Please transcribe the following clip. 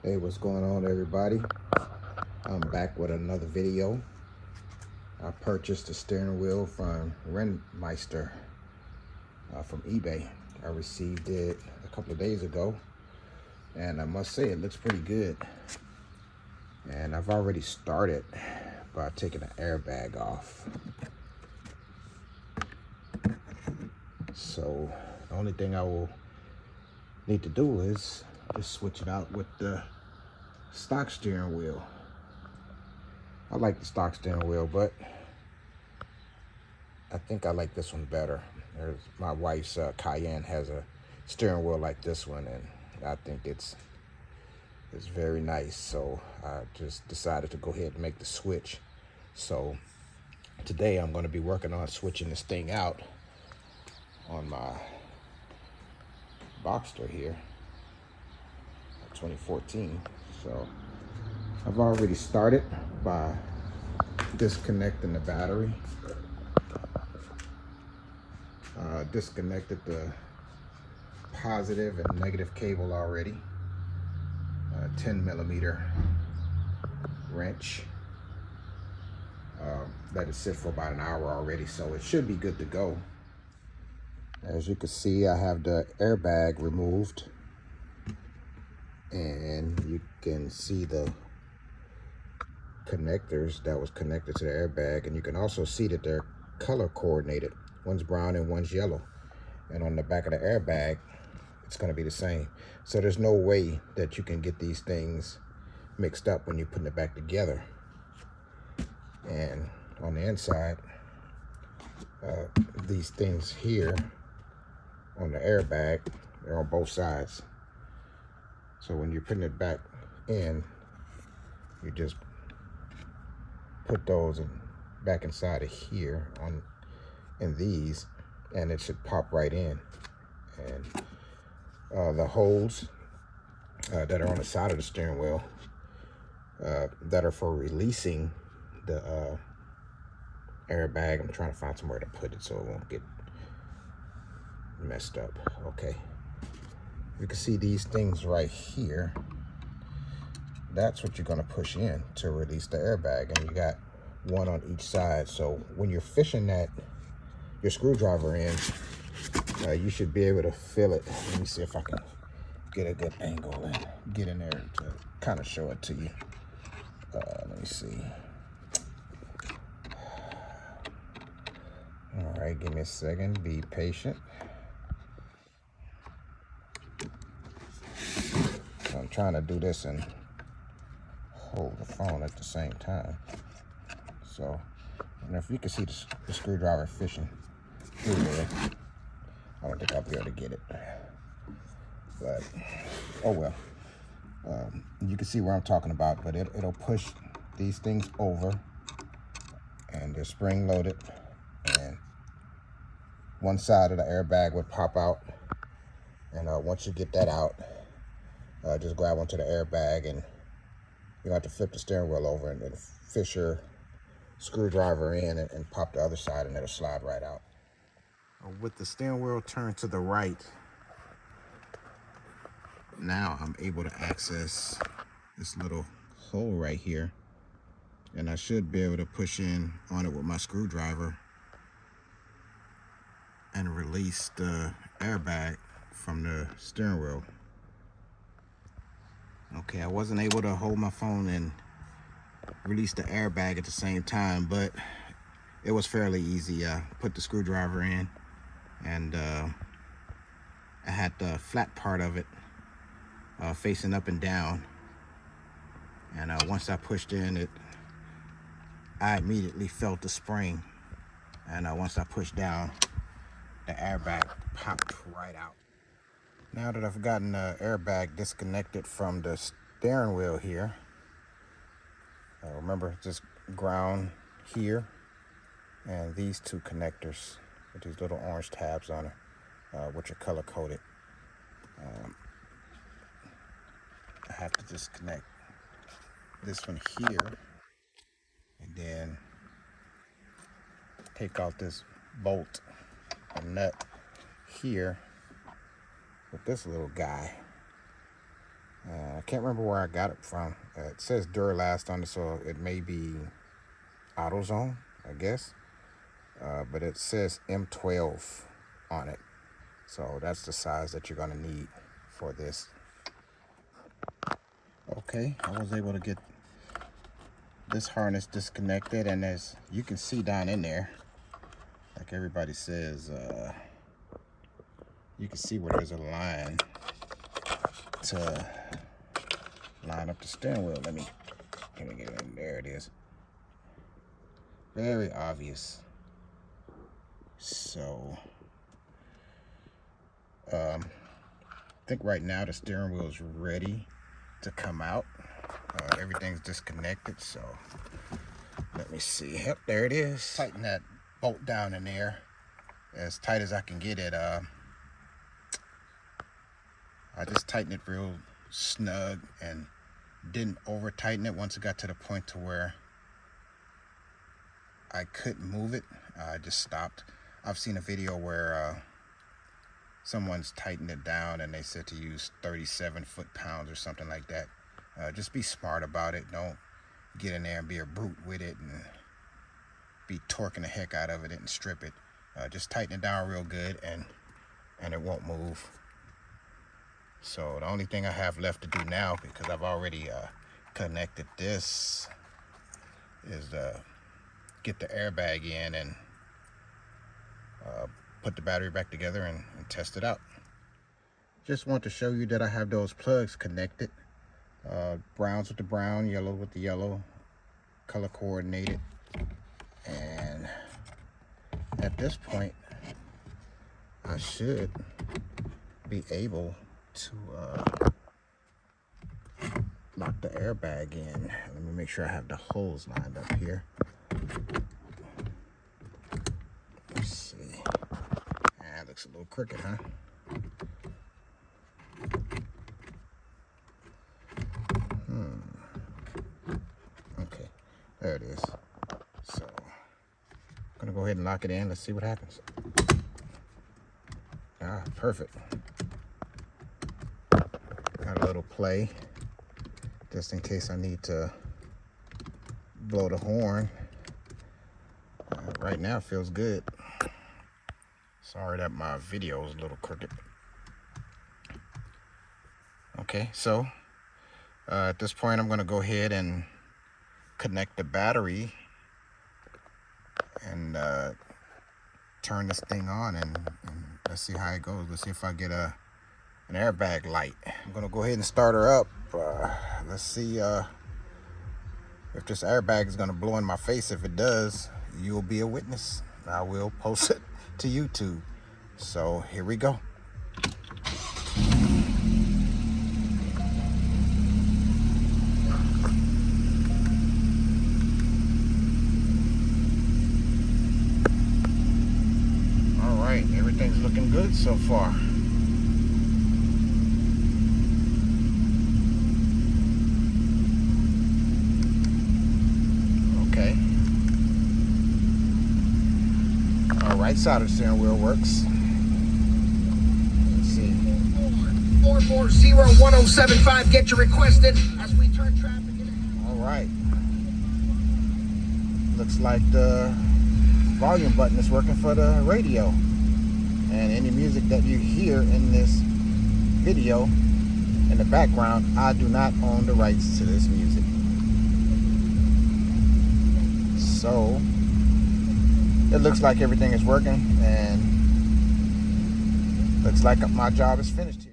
Hey, what's going on, everybody? I'm back with another video. I purchased a steering wheel from Rennmeister from eBay. I received it a couple of days ago, and I must say it looks pretty good. And I've already started by taking the airbag off. So the only thing I will need to do is just switch it out with the stock steering wheel. I like the stock steering wheel, but I think I like this one better. My wife's Cayman has a steering wheel like this one, and I think it's very nice. So I just decided to go ahead and make the switch. So today I'm going to be working on switching this thing out on my Boxster here, 2014. So I've already started by disconnecting the battery. Disconnected the positive and negative cable already. 10mm wrench. Let it sit for about an hour already, so it should be good to go. As you can see, I have the airbag removed, and you can see the connectors that was connected to the airbag, and you can also see that they're color coordinated. One's brown and one's yellow, and on the back of the airbag it's going to be the same. So there's no way that you can get these things mixed up when you're putting it back together. And on the inside, these things here on the airbag, they're on both sides. So when you're putting it back in, you just put those back inside of here in these, and it should pop right in. And the holes that are on the side of the steering wheel that are for releasing the airbag. I'm trying to find somewhere to put it so it won't get messed up. Okay, you can see these things right here. That's what you're going to push in to release the airbag, and you got one on each side. So when you're fishing your screwdriver in, you should be able to feel it. Let me see if I can get a good angle and get in there to kind of show it to you. Let me see. All right, give me a second. Be patient. So I'm trying to do this and hold the phone at the same time. So, and if you can see the screwdriver fishing through there, I don't think I'll be able to get it. But, oh well. You can see where I'm talking about, but it'll push these things over, and they're spring loaded, and one side of the airbag would pop out. And once you get that out, just grab onto the airbag, and you have to flip the steering wheel over and then fish your screwdriver in and pop the other side, and it'll slide right out. With the steering wheel turned to the right, now I'm able to access this little hole right here, and I should be able to push in on it with my screwdriver and release the airbag from the steering wheel. Okay, I wasn't able to hold my phone and release the airbag at the same time, but it was fairly easy. I put the screwdriver in, and I had the flat part of it facing up and down, and once I pushed in, I immediately felt the spring, and once I pushed down, the airbag popped right out. Now that I've gotten the airbag disconnected from the steering wheel here, remember, just ground here, and these two connectors with these little orange tabs on it, which are color coded. I have to disconnect this one here, and then take out this bolt or nut here with this little guy. I can't remember where I got it from. It says Duralast on it, so it may be AutoZone, I guess. But it says M12 on it. So that's the size that you're going to need for this. Okay, I was able to get this harness disconnected, and as you can see down in there, like everybody says, you can see where there's a line to line up the steering wheel. Let me get it in. There it is. Very obvious. So I think right now the steering wheel is ready to come out. Everything's disconnected, so let me see. Yep, there it is. Tighten that bolt down in there as tight as I can get it. I just tightened it real snug and didn't over tighten it. Once it got to the point to where I couldn't move it, I just stopped. I've seen a video where someone's tightened it down and they said to use 37 foot-pounds or something like that. Just be smart about it. Don't get in there and be a brute with it and be torquing the heck out of it and strip it. Just tighten it down real good and it won't move. So the only thing I have left to do now, because I've already connected this, is get the airbag in and put the battery back together and test it out. Just want to show you that I have those plugs connected. Browns with the brown, yellow with the yellow, color coordinated. And at this point, I should be able to lock the airbag in. Let me make sure I have the holes lined up here. Let's see. That looks a little crooked, huh? Okay, there it is. So I'm gonna go ahead and lock it in. Let's see what happens. Ah, perfect. Got a little play just in case I need to blow the horn. Right now it feels good. Sorry that my video is a little crooked. Okay, so at this point I'm going to go ahead and connect the battery and turn this thing on and let's see how it goes. Let's see if I get an airbag light. I'm going to go ahead and start her up. Let's see if this airbag is going to blow in my face. If it does, you'll be a witness. I will post it to YouTube. So here we go. All right, everything's looking good so far. Okay. Right side of the steering wheel works. Let's see. 440-1075. Get your request in as we turn traffic in. All right. Looks like the volume button is working for the radio. And any music that you hear in this video in the background, I do not own the rights to this music. So it looks like everything is working, and looks like my job is finished here.